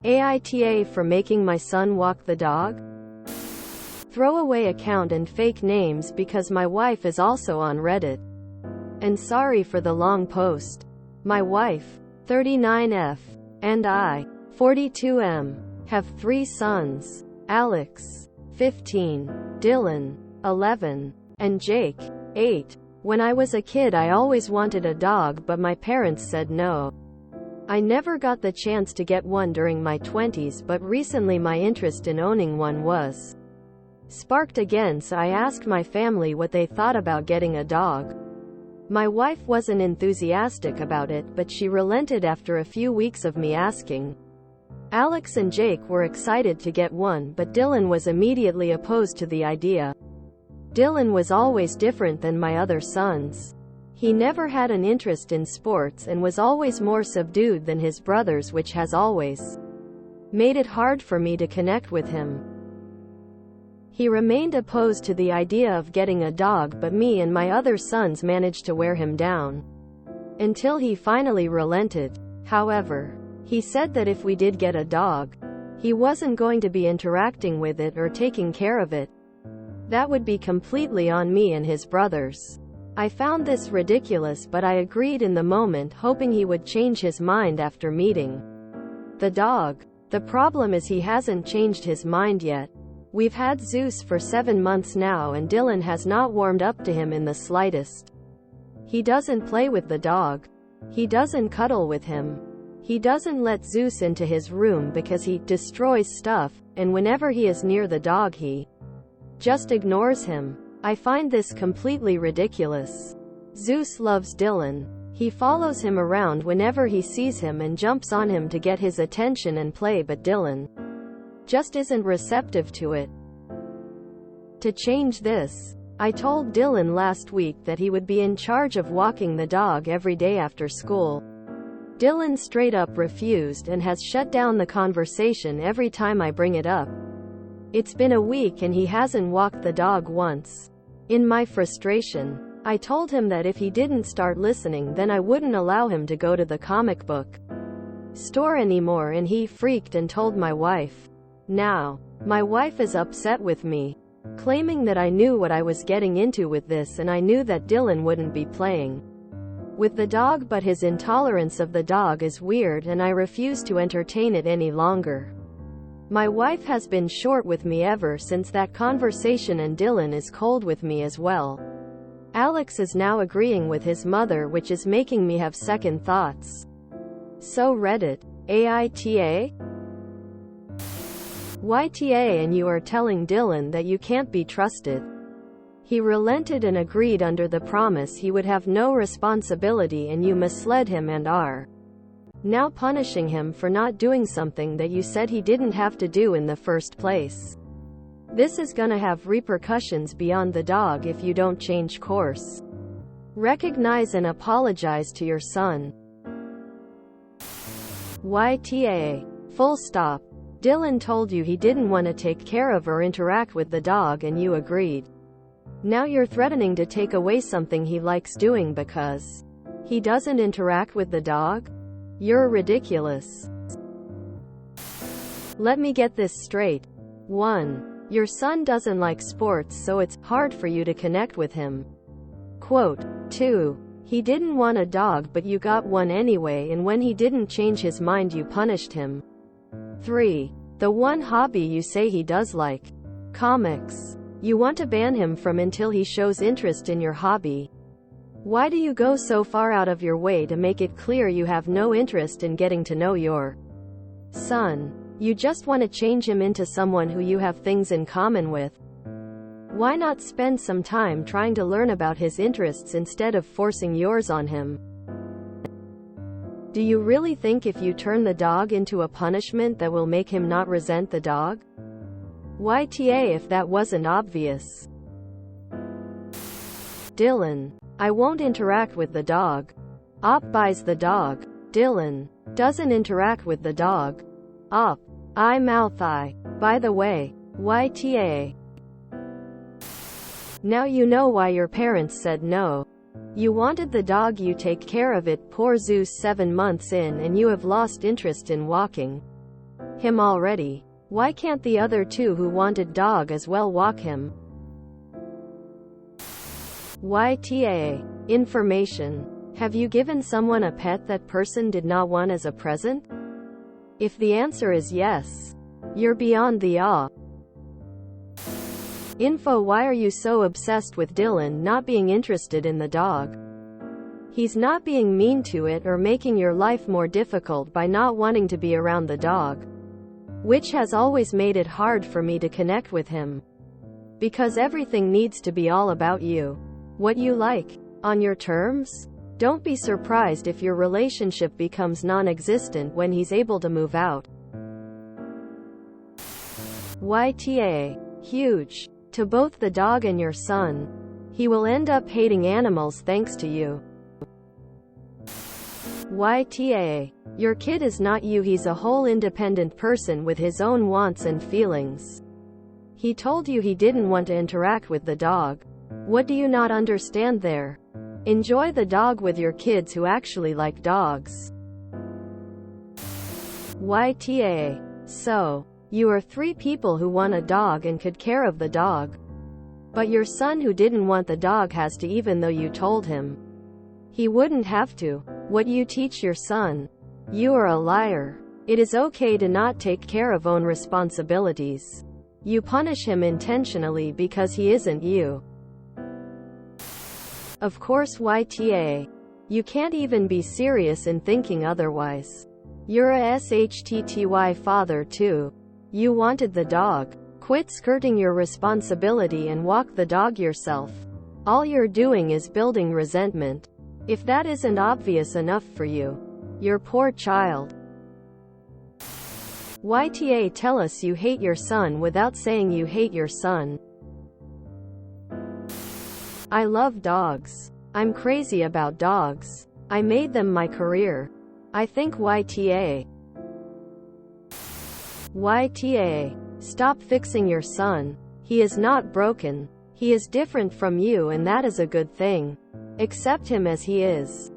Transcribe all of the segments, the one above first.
AITA for making my son walk the dog? Throwaway account and fake names because my wife is also on Reddit. And sorry for the long post. My wife, 39F, and I, 42M, have 3 sons: Alex, 15, Dylan, 11, and Jake, 8. When I was a kid I always wanted a dog, but my parents said no. I never got the chance to get one during my 20s, but recently my interest in owning one was sparked again, so I asked my family what they thought about getting a dog. My wife wasn't enthusiastic about it, but she relented after a few weeks of me asking. Alex and Jake were excited to get one, but Dylan was immediately opposed to the idea. Dylan was always different than my other sons. He never had an interest in sports and was always more subdued than his brothers, which has always made it hard for me to connect with him. He remained opposed to the idea of getting a dog, but me and my other sons managed to wear him down until he finally relented. However, he said that if we did get a dog, he wasn't going to be interacting with it or taking care of it. That would be completely on me and his brothers. I found this ridiculous, but I agreed in the moment, hoping he would change his mind after meeting the dog. The problem is he hasn't changed his mind yet. We've had Zeus for 7 months now and Dylan has not warmed up to him in the slightest. He doesn't play with the dog. He doesn't cuddle with him. He doesn't let Zeus into his room because he destroys stuff, and whenever he is near the dog he just ignores him. I find this completely ridiculous. Zeus loves Dylan. He follows him around whenever he sees him and jumps on him to get his attention and play, but Dylan just isn't receptive to it. To change this, I told Dylan last week that he would be in charge of walking the dog every day after school. Dylan straight up refused and has shut down the conversation every time I bring it up. It's been a week and he hasn't walked the dog once. In my frustration, I told him that if he didn't start listening, then I wouldn't allow him to go to the comic book store anymore, and he freaked and told my wife. Now, my wife is upset with me, claiming that I knew what I was getting into with this and I knew that Dylan wouldn't be playing with the dog, but his intolerance of the dog is weird and I refuse to entertain it any longer. My wife has been short with me ever since that conversation and Dylan is cold with me as well. Alex is now agreeing with his mother, which is making me have second thoughts. So Reddit, AITA? YTA, and you are telling Dylan that you can't be trusted. He relented and agreed under the promise he would have no responsibility, and you misled him and are now punishing him for not doing something that you said he didn't have to do in the first place. This is gonna have repercussions beyond the dog if you don't change course. Recognize and apologize to your son. YTA. Full stop. Dylan told you he didn't want to take care of or interact with the dog and you agreed. Now you're threatening to take away something he likes doing because he doesn't interact with the dog? You're ridiculous. Let me get this straight. 1. Your son doesn't like sports, so it's hard for you to connect with him. Quote. 2. He didn't want a dog, but you got one anyway, and when he didn't change his mind you punished him. 3. The one hobby you say he does like, comics, you want to ban him from until he shows interest in your hobby. Why do you go so far out of your way to make it clear you have no interest in getting to know your son? You just want to change him into someone who you have things in common with. Why not spend some time trying to learn about his interests instead of forcing yours on him? Do you really think if you turn the dog into a punishment that will make him not resent the dog? YTA, if that wasn't obvious. Dylan. I won't interact with the dog. Op buys the dog. Dylan. Doesn't interact with the dog. Op. I. By the way. YTA. Now you know why your parents said no. You wanted the dog, you take care of it. Poor Zeus, 7 months in and you have lost interest in walking him already. Why can't the other two who wanted dog as well walk him? YTA. Information. Have you given someone a pet that person did not want as a present? If the answer is yes, you're beyond the awe. Info. Why are you so obsessed with Dylan not being interested in the dog? He's not being mean to it or making your life more difficult by not wanting to be around the dog, which has always made it hard for me to connect with him. Because everything needs to be all about you. What you like. On your terms? Don't be surprised if your relationship becomes non-existent when he's able to move out. YTA. Huge. To both the dog and your son. He will end up hating animals thanks to you. YTA. Your kid is not you. He's a whole independent person with his own wants and feelings. He told you he didn't want to interact with the dog. What do you not understand there? Enjoy the dog with your kids who actually like dogs. YTA. So, you are 3 people who want a dog and could care of the dog. But your son who didn't want the dog has to, even though you told him he wouldn't have to. What you teach your son? You are a liar. It is okay to not take care of own responsibilities. You punish him intentionally because he isn't you. Of course YTA. You can't even be serious in thinking otherwise. You're a SHTTY father too. You wanted the dog. Quit skirting your responsibility and walk the dog yourself. All you're doing is building resentment. If that isn't obvious enough for you, your poor child. YTA. Tell us you hate your son without saying you hate your son. I love dogs. I'm crazy about dogs. I made them my career. I think YTA. YTA. Stop fixing your son. He is not broken. He is different from you, and that is a good thing. Accept him as he is.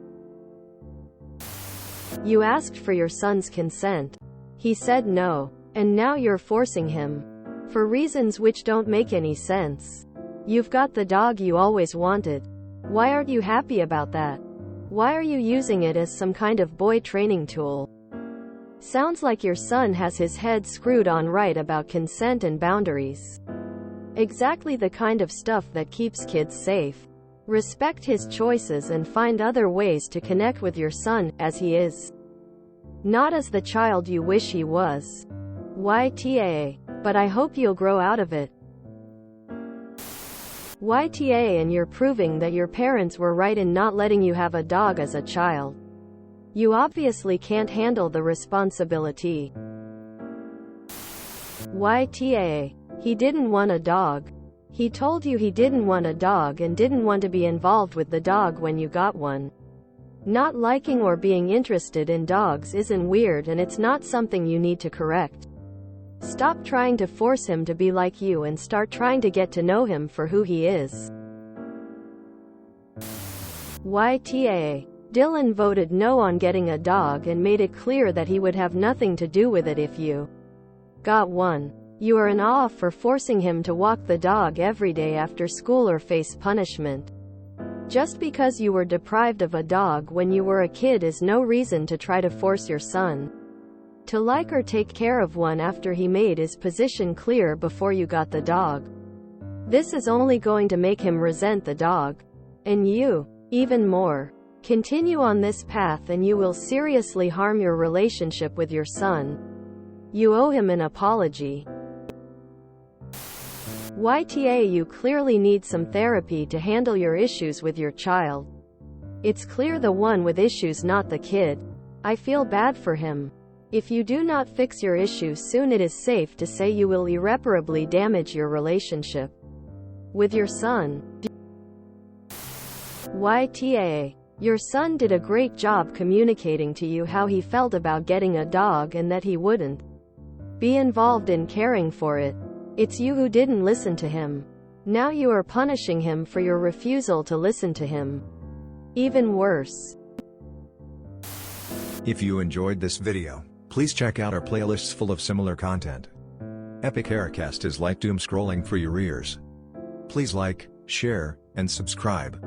You asked for your son's consent. He said no. And now you're forcing him. For reasons which don't make any sense. You've got the dog you always wanted. Why aren't you happy about that? Why are you using it as some kind of boy training tool? Sounds like your son has his head screwed on right about consent and boundaries. Exactly the kind of stuff that keeps kids safe. Respect his choices and find other ways to connect with your son, as he is. Not as the child you wish he was. YTA. But I hope you'll grow out of it. YTA. And you're proving that your parents were right in not letting you have a dog as a child. You obviously can't handle the responsibility. YTA. He didn't want a dog. He told you he didn't want a dog and didn't want to be involved with the dog when you got one. Not liking or being interested in dogs isn't weird, and it's not something you need to correct. Stop trying to force him to be like you and start trying to get to know him for who he is. YTA. Dylan voted no on getting a dog and made it clear that he would have nothing to do with it if you got one. You are in awe for forcing him to walk the dog every day after school or face punishment. Just because you were deprived of a dog when you were a kid is no reason to try to force your son to like or take care of one after he made his position clear before you got the dog. This is only going to make him resent the dog. And you, even more. Continue on this path and you will seriously harm your relationship with your son. You owe him an apology. YTA. You clearly need some therapy to handle your issues with your child. It's clear the one with issues, not the kid. I feel bad for him. If you do not fix your issues soon, it is safe to say you will irreparably damage your relationship with your son. YTA. Your son did a great job communicating to you how he felt about getting a dog and that he wouldn't be involved in caring for it. It's you who didn't listen to him. Now you are punishing him for your refusal to listen to him. Even worse. If you enjoyed this video, Please check out our playlists full of similar content. Epic Aircast is like doom scrolling for your ears. Please like, share, and subscribe.